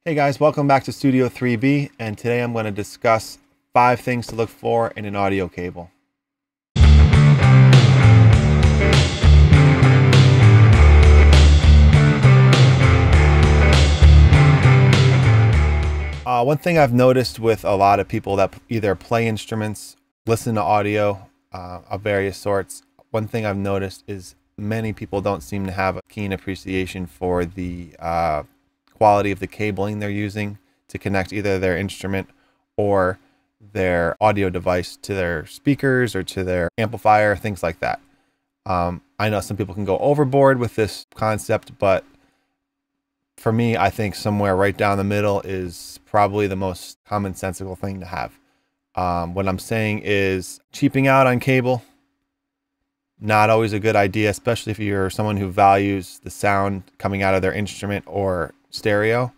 Hey guys, welcome back to Studio 3B, and today I'm going to discuss 5 things to look for in an audio cable. One thing I've noticed with a lot of people that either play instruments, listen to audio of various sorts, one thing I've noticed is many people don't seem to have a keen appreciation for the quality of the cabling they're using to connect either their instrument or their audio device to their speakers or to their amplifier, things like that. I know some people can go overboard with this concept, but for me, I think somewhere right down the middle is probably the most commonsensical thing to have. What I'm saying is cheaping out on cable, not always a good idea, especially if you're someone who values the sound coming out of their instrument or stereo.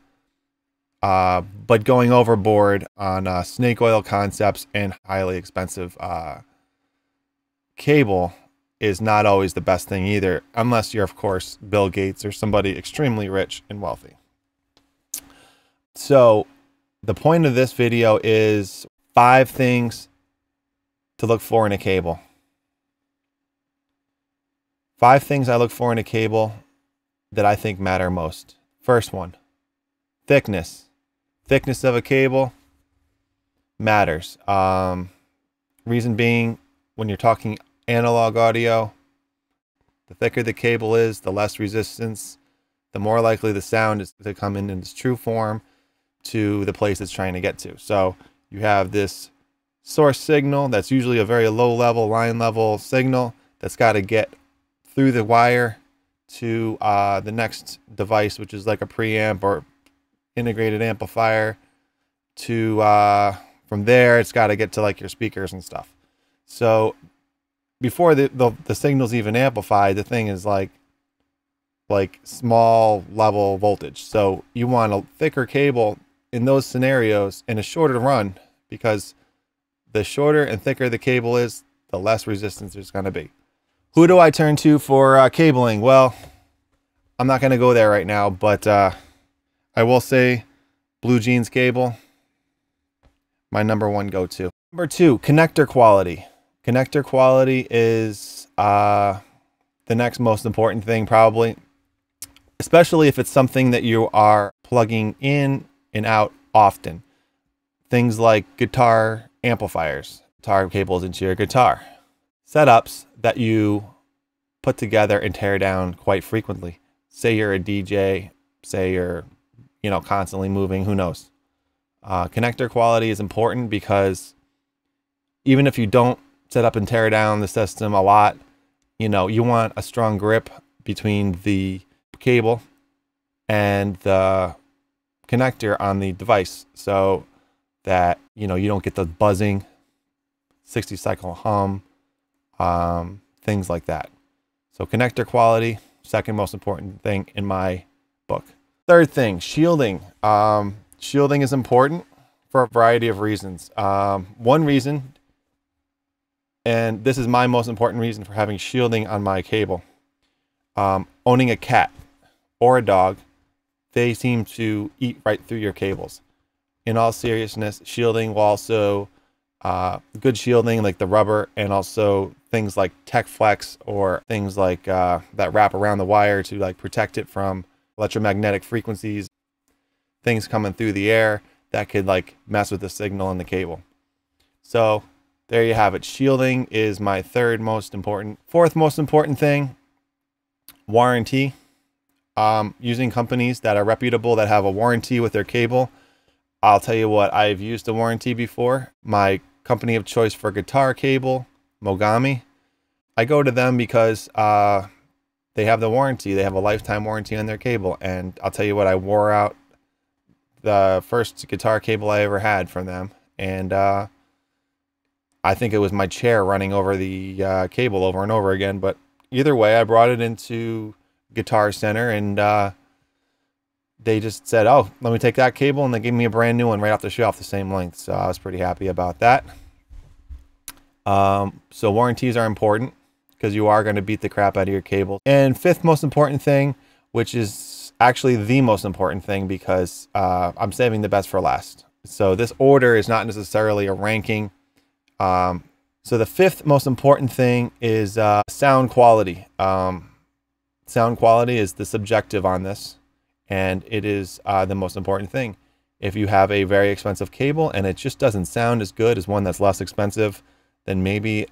But going overboard on snake oil concepts and highly expensive cable is not always the best thing either, unless you're, of course, Bill Gates or somebody extremely rich and wealthy. So the point of this video is 5 things to look for in a cable. 5 things I look for in a cable that I think matter most. First one, thickness. Thickness of a cable matters. Reason being, when you're talking analog audio, the thicker the cable is, the less resistance, the more likely the sound is to come in its true form to the place it's trying to get to. So you have this source signal that's usually a very low level, line level signal that's got to get through the wire to the next device, which is like a preamp or integrated amplifier, to from there it's got to get to like your speakers and stuff. So before the signal's even amplified, the thing is like small level voltage. So you want a thicker cable in those scenarios and a shorter run, because the shorter and thicker the cable is, the less resistance there's going to be. Who do I turn to for cabling? Well, I'm not going to go there right now, but I will say Blue Jeans cable, my #1 go-to. Number 2, connector quality. Connector quality is the next most important thing, probably, especially if it's something that you are plugging in and out often. Things like guitar amplifiers, guitar cables into your guitar. Setups that you put together and tear down quite frequently. Say you're a DJ, say you're, constantly moving, who knows. Connector quality is important because even if you don't set up and tear down the system a lot, you want a strong grip between the cable and the connector on the device, so that you don't get the buzzing, 60 cycle hum, things like that. So connector quality, second most important thing in my book. Third thing, shielding. Shielding is important for a variety of reasons. One reason, and this is my most important reason for having shielding on my cable, owning a cat or a dog, they seem to eat right through your cables. In all seriousness, shielding will also, good shielding like the rubber, and also things like TechFlex or things like that wrap around the wire to like protect it from electromagnetic frequencies, things coming through the air that could like mess with the signal in the cable. So there you have it. Shielding is my third most important. Fourth most important thing, warranty. Using companies that are reputable, that have a warranty with their cable. I'll tell you what, I've used a warranty before. My company of choice for guitar cable, Mogami. I go to them because they have the warranty. They have a lifetime warranty on their cable. And I'll tell you what, I wore out the first guitar cable I ever had from them. And I think it was my chair running over the cable over and over again. But either way, I brought it into Guitar Center, and they just said, oh, let me take that cable, and they gave me a brand new one right off the shelf, the same length. So I was pretty happy about that. So warranties are important because you are going to beat the crap out of your cable. And fifth most important thing, which is actually the most important thing because I'm saving the best for last. So this order is not necessarily a ranking. So the fifth most important thing is sound quality. Sound quality is the subjective on this, and it is the most important thing. If you have a very expensive cable and it just doesn't sound as good as one that's less expensive, then maybe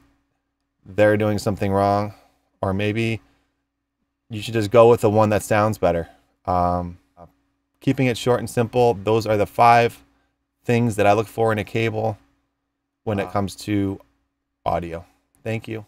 they're doing something wrong, or maybe you should just go with the one that sounds better. Keeping it short and simple, those are the 5 things that I look for in a cable when it comes to audio. Thank you.